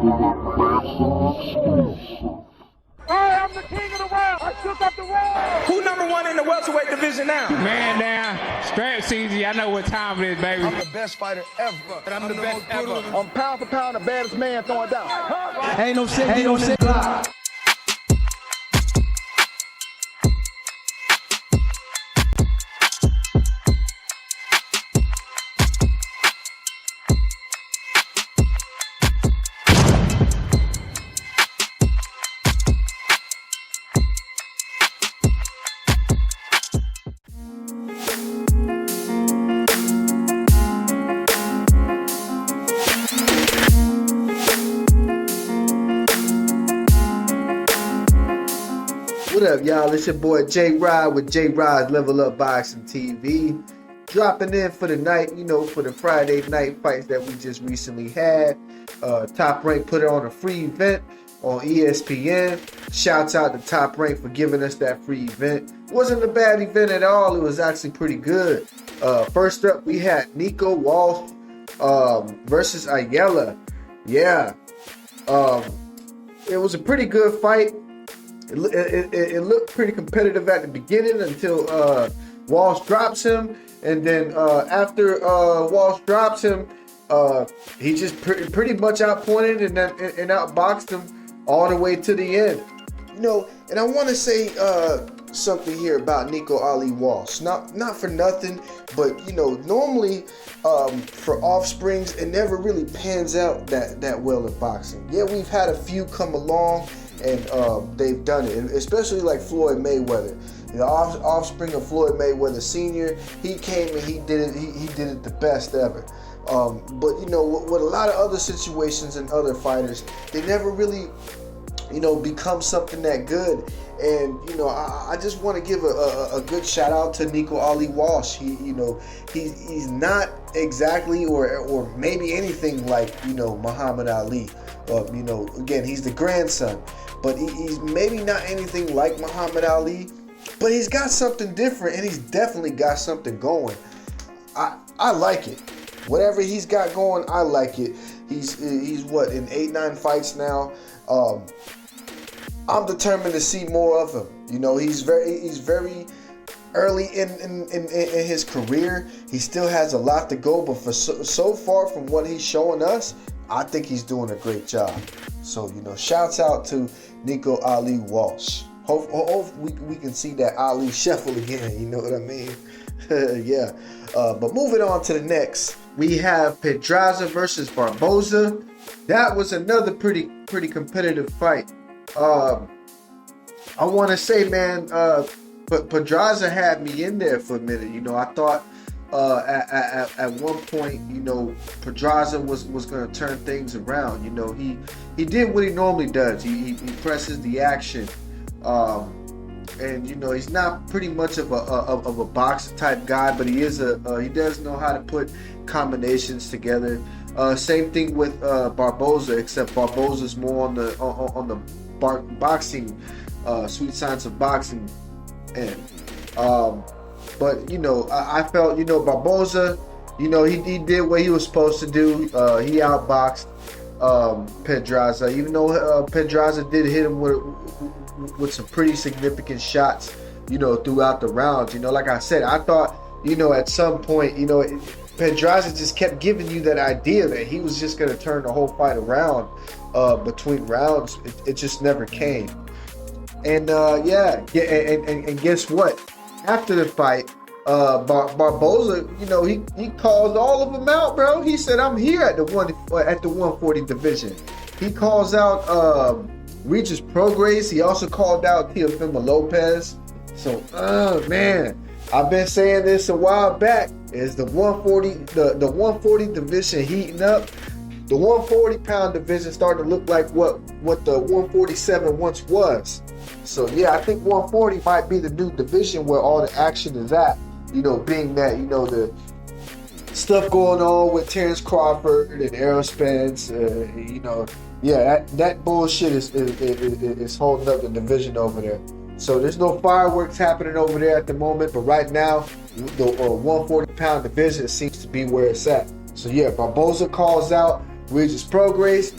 I'm the king of the world. I shook up the world. Who #1 in the welterweight division now? Man down, strap easy. I know what time it is, baby. I'm the best fighter ever. And I'm the best ever. I'm pound for pound the baddest man throwing down. Ain't no safety on this block. What up, y'all? It's your boy J Rod with J Rod's Level Up Boxing TV. Dropping in for the night, for the Friday night fights that we just recently had. Top Rank put it on a free event on ESPN. Shouts out to Top Rank for giving us that free event. Wasn't a bad event at all. It was actually pretty good. First up, we had Niko Walsh versus Ayala. Yeah. It was a pretty good fight. It looked pretty competitive at the beginning until Walsh drops him, and then after Walsh drops him, he just pretty much outpointed and outboxed him all the way to the end. And I want to say something here about Niko Ali Walsh. Not for nothing, but normally for offsprings, it never really pans out that well in boxing. Yeah, we've had a few come along, and they've done it, especially like Floyd Mayweather. The offspring of Floyd Mayweather Sr., he came and he did it. He did it the best ever. But with a lot of other situations and other fighters, they never really become something that good. And I just want to give a good shout out to Niko Ali Walsh. He's not exactly or maybe anything like Muhammad Ali. Again, he's the grandson, but he's maybe not anything like Muhammad Ali, but he's got something different, and he's definitely got something going. I like it. Whatever he's got going, I like it. He's what, in 8-9 fights now. I'm determined to see more of him. He's very early in his career. He still has a lot to go, but for so far from what he's showing us, I think he's doing a great job. So, shouts out to Niko Ali Walsh. Hope we can see that Ali shuffle again, you know what I mean? Yeah. But moving on to the next, we have Pedraza versus Barboza. That was another pretty competitive fight. I want to say, man, but Pedraza had me in there for a minute. I thought at one point, Pedraza was going to turn things around. He did what he normally does. He presses the action, and he's not pretty much of a boxer type guy, but he does know how to put combinations together. Same thing with Barboza, except Barboza's more on the boxing, sweet science of boxing end. But I felt Barboza, he did what he was supposed to do. He outboxed Pedraza, even though Pedraza did hit him with some pretty significant shots, throughout the rounds. Like I said, I thought, at some point, Pedraza just kept giving you that idea that he was just going to turn the whole fight around between rounds. It just never came. And and guess what? After the fight, Barboza, he calls all of them out, bro. He said, "I'm here at the 140 division." He calls out Regis Prograis. He also called out Teofimo Lopez. So, man, I've been saying this a while back. Is the 140 the 140 division heating up? The 140-pound division starting to look like what the 147 once was. So yeah, I think 140 might be the new division where all the action is at. Being that the stuff going on with Terrence Crawford and Errol Spence. That bullshit is holding up the division over there. So there's no fireworks happening over there at the moment, but right now, the 140-pound division seems to be where it's at. So yeah, Barboza calls out Regis Prograis.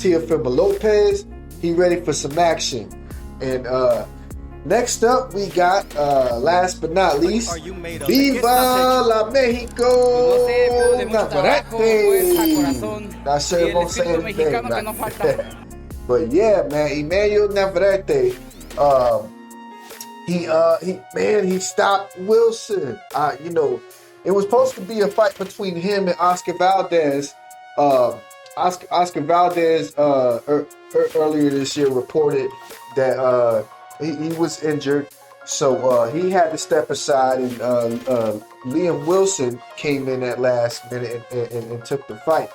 Teofimo Lopez. He ready for some action. And next up, we got, last but not least, Viva la Mexico Navarrete. Not sure if I'm saying his name right. But yeah, man, Emmanuel Navarrete, he stopped Wilson. You know, it was supposed to be a fight between him and Oscar Valdez. Oscar Valdez earlier this year reported that he was injured, so he had to step aside, and Liam Wilson came in at last minute and took the fight.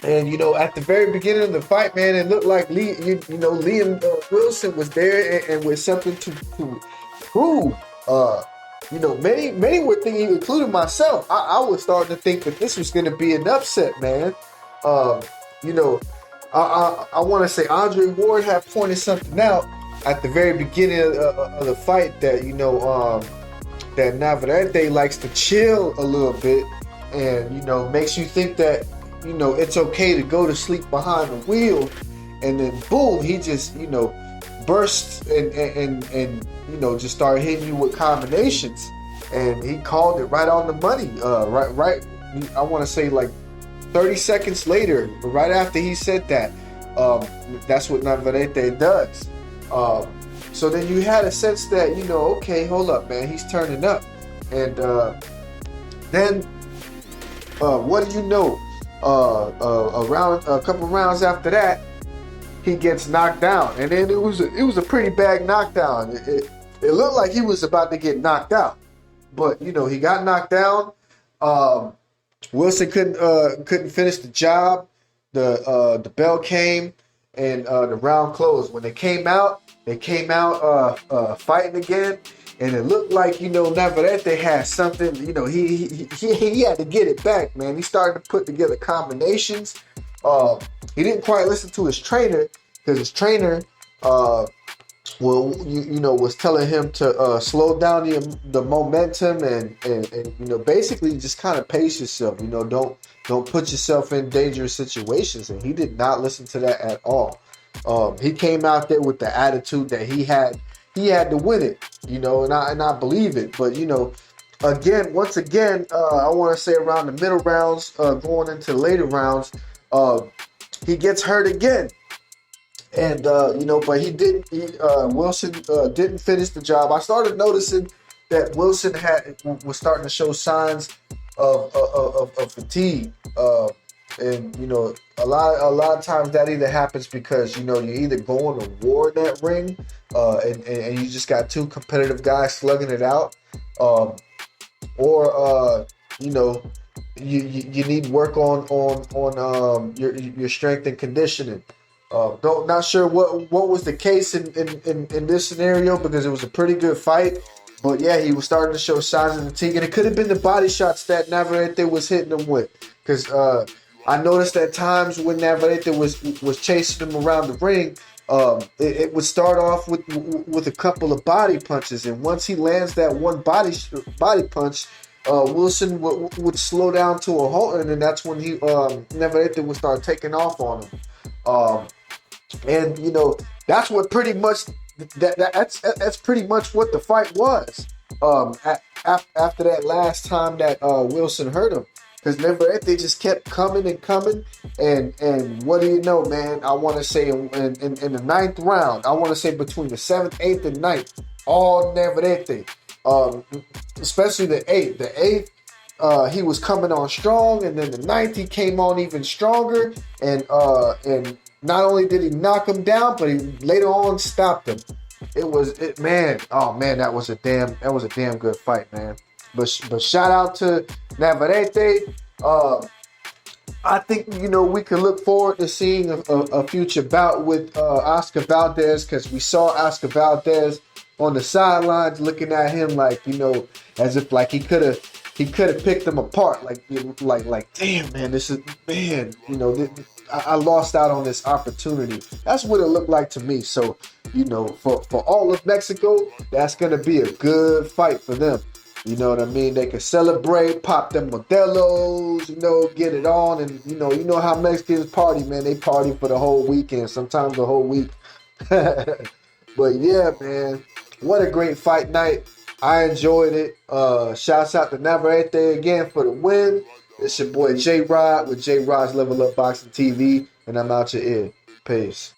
And you know, at the very beginning of the fight, man, it looked like Liam Wilson was there and with something to prove. You know, many were thinking, including myself, I was starting to think that this was going to be an upset, man. You know, I want to say Andre Ward had pointed something out at the very beginning of the fight that, you know, that Navarrete likes to chill a little bit, and, you know, makes you think that, you know, it's okay to go to sleep behind the wheel, and then boom, he just, you know, bursts and you know, just started hitting you with combinations, and he called it right on the money. Right. I want to say like 30 seconds later, right after he said that, that's what Navarrete does. So then you had a sense that, you know, okay, hold up, man, he's turning up, and then what do you know? A couple rounds after that, he gets knocked down, and then it was a pretty bad knockdown. It looked like he was about to get knocked out, but you know, he got knocked down. Wilson couldn't finish the job. The bell came, and the round closed. When they came out fighting again, and it looked like, you know, Navarrete had something. You know, he had to get it back, man. He started to put together combinations. He didn't quite listen to his trainer, because his trainer, was telling him to slow down the momentum and you know, basically just kind of pace yourself. You know, don't put yourself in dangerous situations. And he did not listen to that at all. He came out there with the attitude that he had to win it. You know, and I believe it. But you know, once again, I want to say around the middle rounds, going into later rounds, he gets hurt again, and you know, but Wilson didn't finish the job. I started noticing that Wilson was starting to show signs of fatigue, and you know, a lot of times that either happens because, you know, you're either going to war in that ring, and you just got two competitive guys slugging it out, or you know, you need work on your strength and conditioning. Not sure what was the case in this scenario, because it was a pretty good fight. But yeah, he was starting to show signs of fatigue, and it could have been the body shots that Navarrete was hitting him with. Because I noticed at times when Navarrete was chasing him around the ring, it would start off with a couple of body punches, and once he lands that one body punch, Wilson would slow down to a halt, and then that's when Navarrete would start taking off on him. And you know, that's what pretty much that's pretty much what the fight was. After that last time that Wilson hurt him, because Navarrete just kept coming and coming, and what do you know, man? I want to say in the ninth round, I want to say between the 7th, 8th, and 9th, all Navarrete. Especially the 8th. The 8th, he was coming on strong, and then the 9th he came on even stronger, and not only did he knock him down, but he later on stopped him. That was a damn good fight, man. But shout out to Navarrete. I think, you know, we can look forward to seeing a future bout with Oscar Valdez, because we saw Oscar Valdez on the sidelines looking at him like, you know, as if like he could have picked them apart, like damn, man, you know, I lost out on this opportunity. That's what it looked like to me. So, you know, for all of Mexico, that's gonna be a good fight for them. You know what I mean? They can celebrate, pop them Modelos, get it on. And, you know how Mexicans party, man. They party for the whole weekend, sometimes the whole week. But, yeah, man, what a great fight night. I enjoyed it. Shouts out to Navarrete again for the win. It's your boy J-Rod with J-Rod's Level Up Boxing TV, and I'm out your ear. Peace.